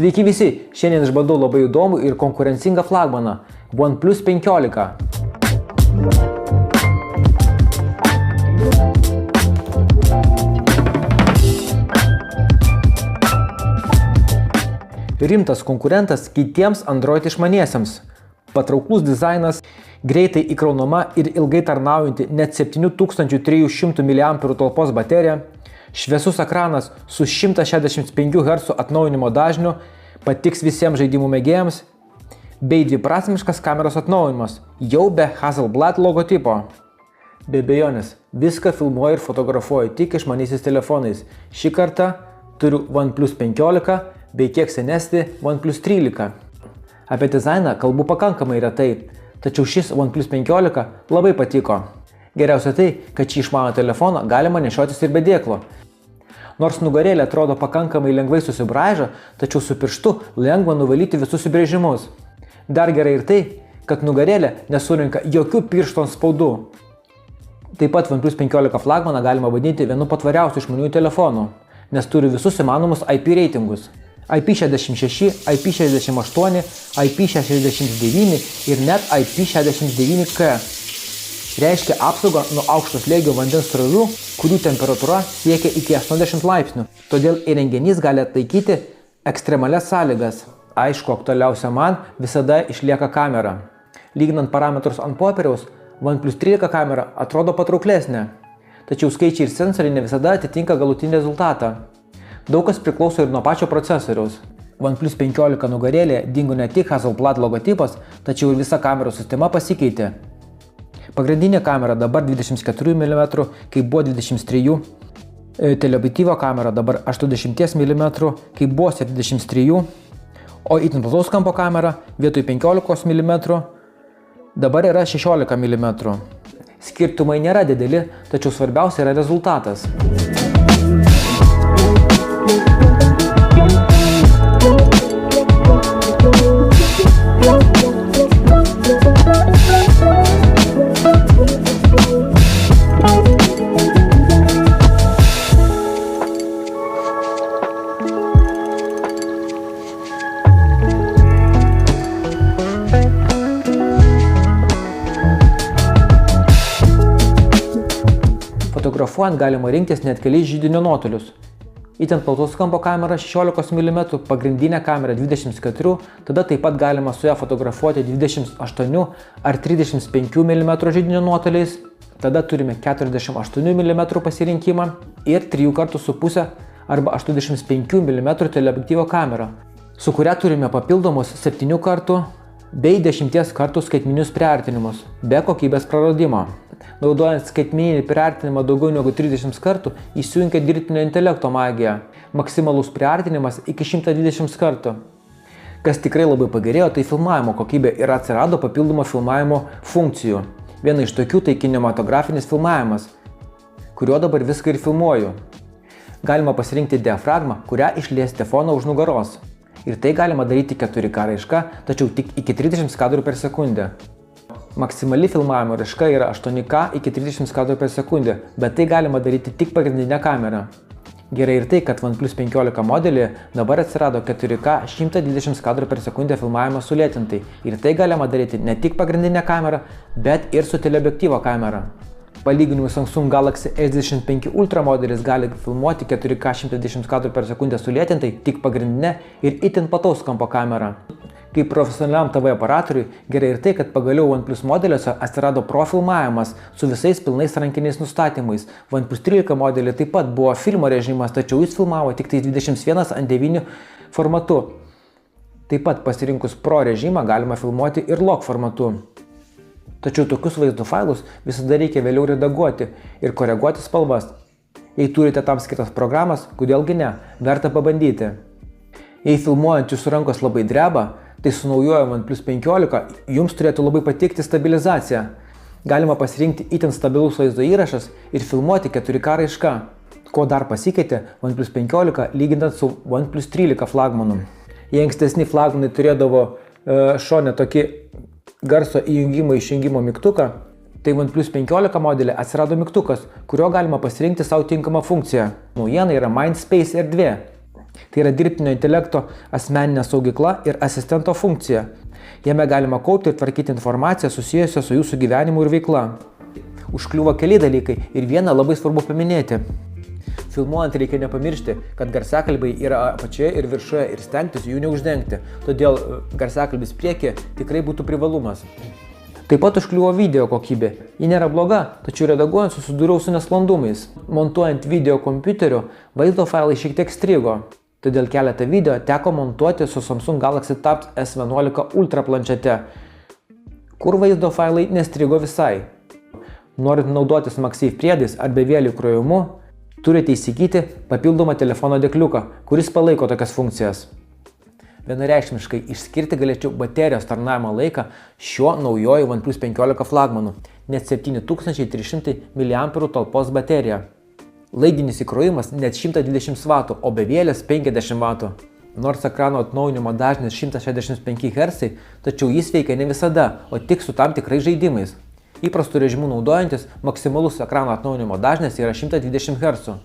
Sveiki visi, šiandien išbandau labai įdomų ir konkurencingą flagmaną OnePlus 15. Rimtas konkurentas kitiems Android išmaniesiems. Patrauklus dizainas, greitai įkraunama ir ilgai tarnaujanti net 7300 mAh talpos baterija, šviesus ekranas su 165 Hz atnaujinimo dažniu patiks visiems žaidimų mėgėjams, bei dviprasmiškas kameros atnaujinimas, jau be Hasselblad logotipo. Be abejonės, viską filmuoju ir fotografuoju tik išmaniaisiais telefonais. Šį kartą turiu OnePlus 15 bei kiek senesnį OnePlus 13. Apie dizainą kalbu pakankamai retai, tačiau šis OnePlus 15 labai patiko. Geriausia tai, kad šį išmanų telefoną galima nešiotis ir be dėklo. Nors nugarėlė atrodo pakankamai lengvai susibraižo, tačiau su pirštu lengva nuvalyti visus įbrėžimus. Dar gerai ir tai, kad nugarėlė nesurinka jokių piršto antspaudų. Taip pat OnePlus 15 flagmaną galima vadinti vienu patvariausių išmaniųjų telefonų, nes turi visus įmanomus IP reitingus. IP66, IP68, IP69 ir net IP69K. Reiškia apsaugą nuo aukšto slėgio vandens srovių, kurių temperatūra siekia iki 80 laipsnių. Todėl įrenginys gali atlaikyti ekstremalias sąlygas. Aišku, aktualiausia man visada išlieka kamera. Lyginant parametrus ant popieriaus, OnePlus 13 kamera atrodo patrauklesnė. Tačiau skaičiai ir sensoriai ne visada atitinka galutinį rezultatą. Daug kas priklauso ir nuo pačio procesoriaus. OnePlus 15 nugarėlėje dingo ne tik Hasselblad logotipas, tačiau ir visa kameros sistema pasikeitė. Pagrindinė kamera dabar 24 mm, kai buvo 23. Teleobjektyvo kamera dabar 80 mm, kai buvo 73. O itin plataus kampo kamera vietoj 15 mm dabar yra 16 mm. Skirtumai nėra dideli, tačiau svarbiausia yra rezultatas. Fotografuojant galima rinktis net kelis židinio nuotolius. Itin plataus kampo kamera 16 mm, pagrindinė kamera 24, tada taip pat galima su ją fotografuoti 28 ar 35 mm židinio nuotoliais, tada turime 48 mm pasirinkimą ir 3,5 arba 85 mm teleobjektyvo kamerą, su kuria turime papildomus 7 kartų bei 10 kartų skaitmeninius priartinimus, be kokybės praradimo. Naudojant skaitmeninį priartinimą daugiau negu 30 kartų, įsijungia dirbtinio intelekto magija. Maksimalus priartinimas iki 120 kartų. Kas tikrai labai pagerėjo, tai filmavimo kokybė ir atsirado papildomo filmavimo funkcijų. Viena iš tokių tai kinematografinis filmavimas, kuriuo dabar viską ir filmuoju. Galima pasirinkti diafragmą, kurią išlies telefoną už nugaros. Ir tai galima daryti 4K raiška, tačiau tik iki 30 kadrų per sekundę. Maksimali filmavimo raiška yra 8K iki 30 kadrų per sekundę, bet tai galima daryti tik pagrindinę kamerą. Gerai ir tai, kad OnePlus 15 modelėje dabar atsirado 4K 120 kadrų per sekundę filmavimą sulėtintai. Ir tai galima daryti ne tik pagrindinę kamerą, bet ir su teleobjektyvo kamera. Palyginimui Samsung Galaxy S25 Ultra modelis gali filmuoti 4K 120 kadrų per sekundę sulėtintai tik pagrindinę ir itin plataus kampo kamerą. Kaip profesionaliam TV operatoriui gerai ir tai, kad pagaliau OnePlus modeliuose atsirado Pro filmavimas su visais pilnais rankiniais nustatymais. OnePlus 13 modelį taip pat buvo filmo režimas, tačiau jis filmavo tik 21:9 formatu. Taip pat pasirinkus Pro režimą galima filmuoti ir log formatu. Tačiau tokius vaizdo failus visada reikia vėliau redaguoti ir koreguoti spalvas. Jei turite tam skirtas programas, kodėlgi ne, verta pabandyti. Jei filmuojant jūsų rankos labai dreba, tai su naujoju OnePlus 15 jums turėtų labai patikti stabilizacija. Galima pasirinkti itin stabilus vaizdo įrašas ir filmuoti 4K raiška. Ko dar pasikeitė OnePlus 15 lyginant su OnePlus 13 flagmanu. Jei ankstesni flagmanai turėdavo šone tokį garso įjungimo išjungimo mygtuką, tai OnePlus 15 modelį atsirado mygtukas, kurio galima pasirinkti savo tinkamą funkciją. Naujiena yra Mindspace erdvė. Tai yra dirbtinio intelekto asmeninė saugykla ir asistento funkcija. Jame galima kaupti ir tvarkyti informaciją susijusią su jūsų gyvenimu ir veikla. Užkliūva keli dalykai ir vieną labai svarbu paminėti. Filmuojant reikia nepamiršti, kad garsiakalbiai yra apačioje ir viršuje ir stengtis jų neuždengti, todėl garsiakalbis priekyje tikrai būtų privalumas. Taip pat užkliuvo video kokybė. Ji nėra bloga, tačiau redaguojant susidūriau su nesklandumais. Montuojant video kompiuteriu, vaizdo failai šiek tiek strigo. Todėl keletą video teko montuoti su Samsung Galaxy Tab S11 Ultra planšete, kur vaizdo failai nestrigo visai. Norint naudotis MagSafe priedais ar bevėlių krovimu, turite įsigyti papildomą telefono dėkliuką, kuris palaiko tokias funkcijas. Vienareikšmiškai išskirti galėčiau baterijos tarnavimo laiką šiuo naujoju OnePlus 15 flagmanu, net 7300 mAh talpos baterija. Laidinis įkrovimas net 120 W, o bevėlės 50 W. Nors ekrano atnaujinimo dažnis 165 Hz, tačiau jis veikia ne visada, o tik su tam tikrais žaidimais. Įprastų režimų naudojantis maksimalus ekrano atnaujinimo dažnis yra 120 Hz.